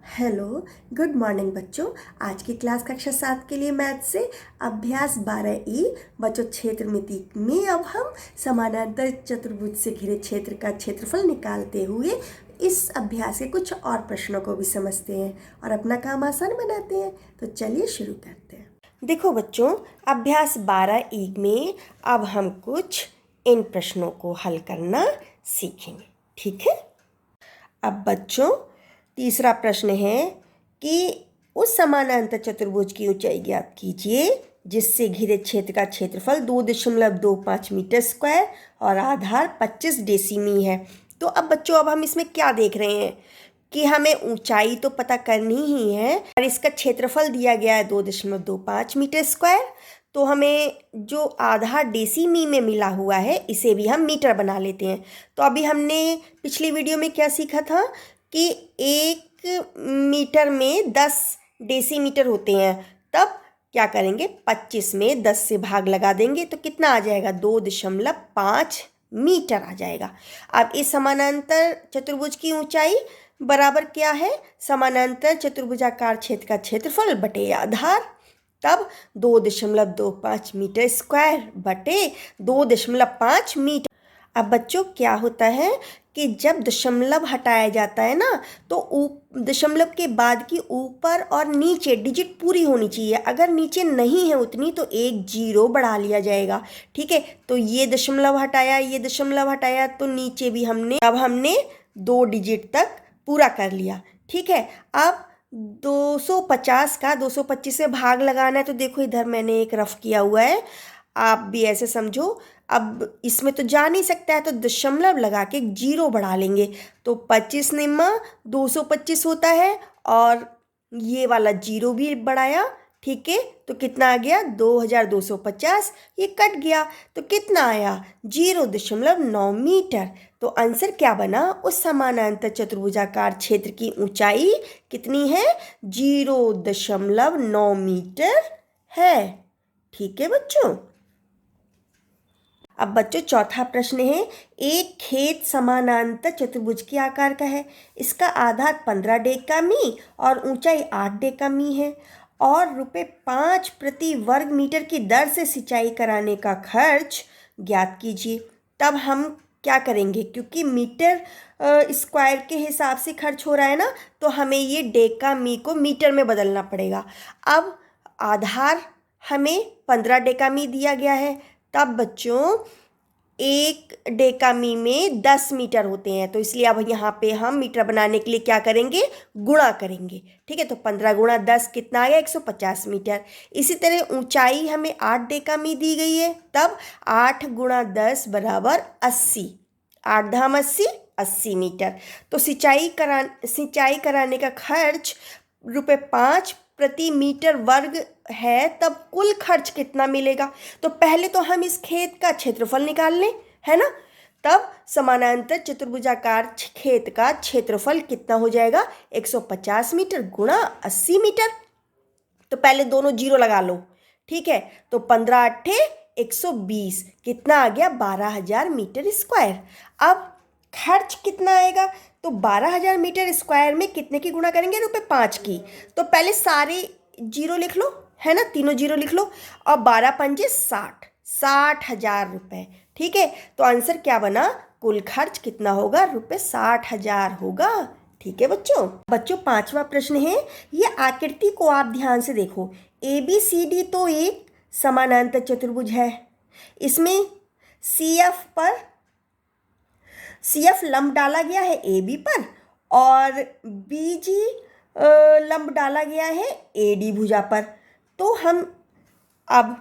Hello, good morning बच्चों। आज की क्लास कक्षा 7 के लिए मैथ से अभ्यास 12E बच्चों क्षेत्रमिति में अब हम समानांतर चतुर्भुज से घिरे क्षेत्र का क्षेत्रफल निकालते हुए इस अभ्यास के कुछ और प्रश्नों को भी समझते हैं और अपना काम आसान बनाते हैं। तो चलिए शुरू करते हैं। देखो बच्चों, अभ्यास 12E में अब हम कुछ इन प्रश्नों को हल करना सीखेंगे, ठीक है। अब बच्चों तीसरा प्रश्न है कि उस समानांतर चतुर्भुज की ऊंचाई ज्ञात कीजिए जिससे घिरे क्षेत्र का क्षेत्रफल 2.25 मीटर स्क्वायर और आधार 25 डेसीमी है। तो अब बच्चों अब हम इसमें क्या देख रहे हैं कि हमें ऊंचाई तो पता करनी ही है और इसका क्षेत्रफल दिया गया है 2.25 मीटर स्क्वायर। तो हमें जो आधार डेसीमी में मिला हुआ है इसे भी हम मीटर बना लेते हैं। तो अभी हमने पिछली वीडियो में क्या सीखा था कि 1 मीटर में 10 डेसीमीटर होते हैं। तब क्या करेंगे, 25 में 10 से भाग लगा देंगे तो कितना आ जाएगा, 2.5 मीटर आ जाएगा। अब इस समानांतर चतुर्भुज की ऊंचाई बराबर क्या है, समानांतर चतुर्भुजाकार क्षेत्र का क्षेत्रफल बटे आधार। तब 2.25 मीटर स्क्वायर बटे 2.5 मीटर। अब बच्चों क्या होता है कि जब दशमलव हटाया जाता है ना तो दशमलव के बाद की ऊपर और नीचे डिजिट पूरी होनी चाहिए। अगर नीचे नहीं है उतनी तो एक जीरो बढ़ा लिया जाएगा, ठीक है। तो ये दशमलव हटाया, ये दशमलव हटाया, तो नीचे भी हमने 2 डिजिट तक पूरा कर लिया, ठीक है। अब 250 का 225 से भाग लगाना है। तो देखो इधर मैंने एक रफ किया हुआ है, आप भी ऐसे समझो। अब इसमें तो जा नहीं सकता है तो दशमलव लगा के जीरो बढ़ा लेंगे। तो 25 निम्मा 225 होता है और ये वाला जीरो भी बढ़ाया, ठीक है। तो कितना आ गया, 2250। ये कट गया तो कितना आया, 0.9 मीटर। तो आंसर क्या बना, उस समानांतर चतुर्भुजाकार क्षेत्र की ऊंचाई कितनी है, 0.9 मीटर है, ठीक है बच्चों। अब बच्चों चौथा प्रश्न है, एक खेत समानांतर चतुर्भुज के आकार का है। इसका आधार 15 डेकामी और ऊंचाई 8 डेकामी है और ₹5 प्रति वर्ग मीटर की दर से सिंचाई कराने का खर्च ज्ञात कीजिए। तब हम क्या करेंगे, क्योंकि मीटर स्क्वायर के हिसाब से खर्च हो रहा है ना, तो हमें ये डेकामी को मीटर में बदलना पड़ेगा। अब आधार हमें 15 डेकामी दिया गया है। तब बच्चों 1 डेकामी में 10 मीटर होते हैं, तो इसलिए अब यहाँ पे हम मीटर बनाने के लिए क्या करेंगे, गुणा करेंगे, ठीक है। तो 15 गुणा 10 कितना आ गया, 150 मीटर। इसी तरह ऊंचाई हमें 8 डेकामी दी गई है। तब 8 गुणा 10 बराबर 80, 8 धाम 80, 80 मीटर। तो सिंचाई कराने का खर्च ₹5 प्रति मीटर वर्ग है। तब कुल खर्च कितना मिलेगा, तो पहले तो हम इस खेत का क्षेत्रफल निकाल लें, है ना। तब समानांतर चतुर्भुजाकार खेत का क्षेत्रफल कितना हो जाएगा, 150 मीटर गुणा 80 मीटर। तो पहले दोनों जीरो लगा लो, ठीक है। तो 15 अट्ठे 120, कितना आ गया, 12,000 मीटर स्क्वायर। अब खर्च कितना आएगा, तो 12,000 मीटर स्क्वायर में कितने की गुणा करेंगे, ₹5 की। तो पहले सारे जीरो लिख लो, है ना, तीनों जीरो लिख लो। और 12 पंजे 60, 60,000 रुपये, ठीक है। तो आंसर क्या बना, कुल खर्च कितना होगा, ₹60,000 होगा, ठीक है बच्चों पांचवा प्रश्न है, ये आकृति को आप ध्यान से देखो। ABCD तो एक समानांतर चतुर्भुज है। इसमें CF लंब डाला गया है AB पर और BG लंब डाला गया है AD भुजा पर। तो हम अब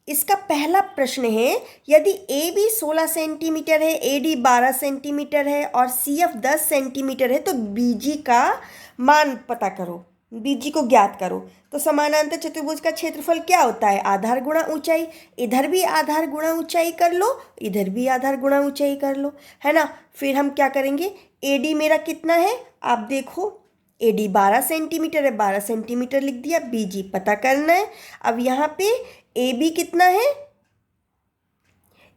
इसका पहला प्रश्न है, यदि AB 16 सेंटीमीटर है, AD 12 सेंटीमीटर है और CF 10 सेंटीमीटर है तो BG का मान पता करो, BG को ज्ञात करो। तो समानांतर चतुर्भुज का क्षेत्रफल क्या होता है, आधार गुणा ऊंचाई। इधर भी आधार गुणा ऊंचाई कर लो, इधर भी आधार गुणा ऊंचाई कर लो, है ना। फिर हम क्या करेंगे, AD मेरा कितना है, आप देखो AD 12 सेंटीमीटर है, 12 सेंटीमीटर लिख दिया, BG पता करना है। अब यहाँ पे AB कितना है,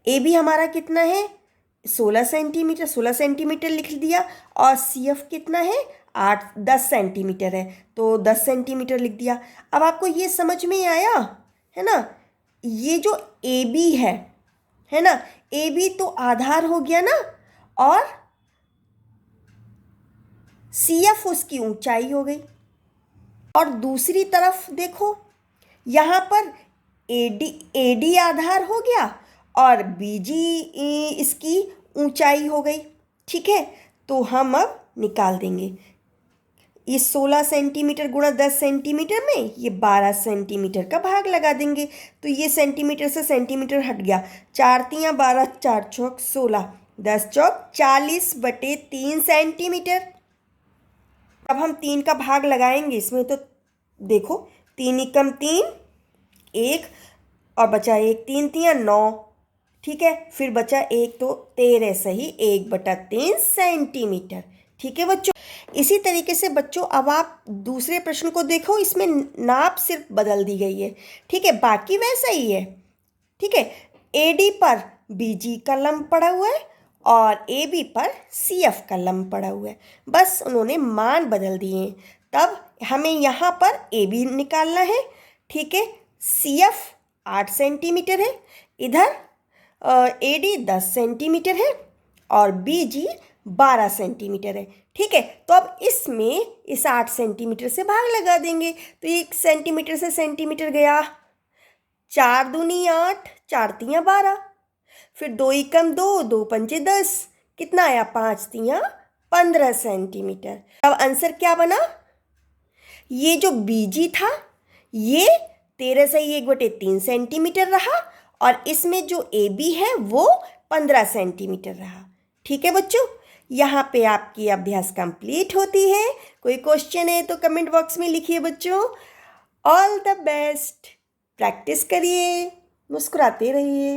AB हमारा कितना है, 16 सेंटीमीटर, 16 सेंटीमीटर लिख दिया। और CF कितना है, 10 सेंटीमीटर है तो 10 सेंटीमीटर लिख दिया। अब आपको ये समझ में आया है ना, ये जो ए बी है ना, ए बी तो आधार हो गया ना, और सी एफ उसकी ऊंचाई हो गई। और दूसरी तरफ देखो, यहाँ पर ए डी आधार हो गया और बी जी इसकी ऊंचाई हो गई। ठीक है, तो हम अब निकाल देंगे इस 16 सेंटीमीटर गुणा 10 सेंटीमीटर में ये 12 सेंटीमीटर का भाग लगा देंगे। तो ये सेंटीमीटर से सेंटीमीटर हट गया, 4 तियाँ 12, 4 चौक 16, 10 चौक 40/3 सेंटीमीटर। अब हम 3 का भाग लगाएंगे इसमें, तो देखो 3 एकम 3, 1 और बचा 1, 3 तियाँ 9। ठीक है, फिर बचा 1 तो 13 सही 1/3 सेंटीमीटर। ठीक है बच्चों, इसी तरीके से बच्चों अब आप दूसरे प्रश्न को देखो, इसमें नाप सिर्फ बदल दी गई है। ठीक है, बाकी वैसा ही है। ठीक है, ए डी पर बी जी का लंब पड़ा हुआ है और ए बी पर सी एफ का लंब पड़ा हुआ है, बस उन्होंने मान बदल दिए हैं। तब हमें यहाँ पर ए बी निकालना है। ठीक है, सी एफ 8 सेंटीमीटर है, इधर ए डी 10 सेंटीमीटर है और बी जी 12 सेंटीमीटर है। ठीक है, तो अब इसमें इस 8 सेंटीमीटर से भाग लगा देंगे, तो 1 सेंटीमीटर से सेंटीमीटर गया, 4 दूनी 8, 4 तियाँ 12, फिर 2 एकम 2, 2 पंचे 10, कितना आया 5 तियाँ 15 सेंटीमीटर। अब आंसर क्या बना, ये जो बीजी था ये 13 सही 1/3 सेंटीमीटर रहा और इसमें जो ए बी है वो 15 सेंटीमीटर रहा। ठीक है बच्चों, यहाँ पे आपकी अभ्यास कंप्लीट होती है। कोई क्वेश्चन है तो कमेंट बॉक्स में लिखिए बच्चों। ऑल द बेस्ट, प्रैक्टिस करिए, मुस्कुराते रहिए।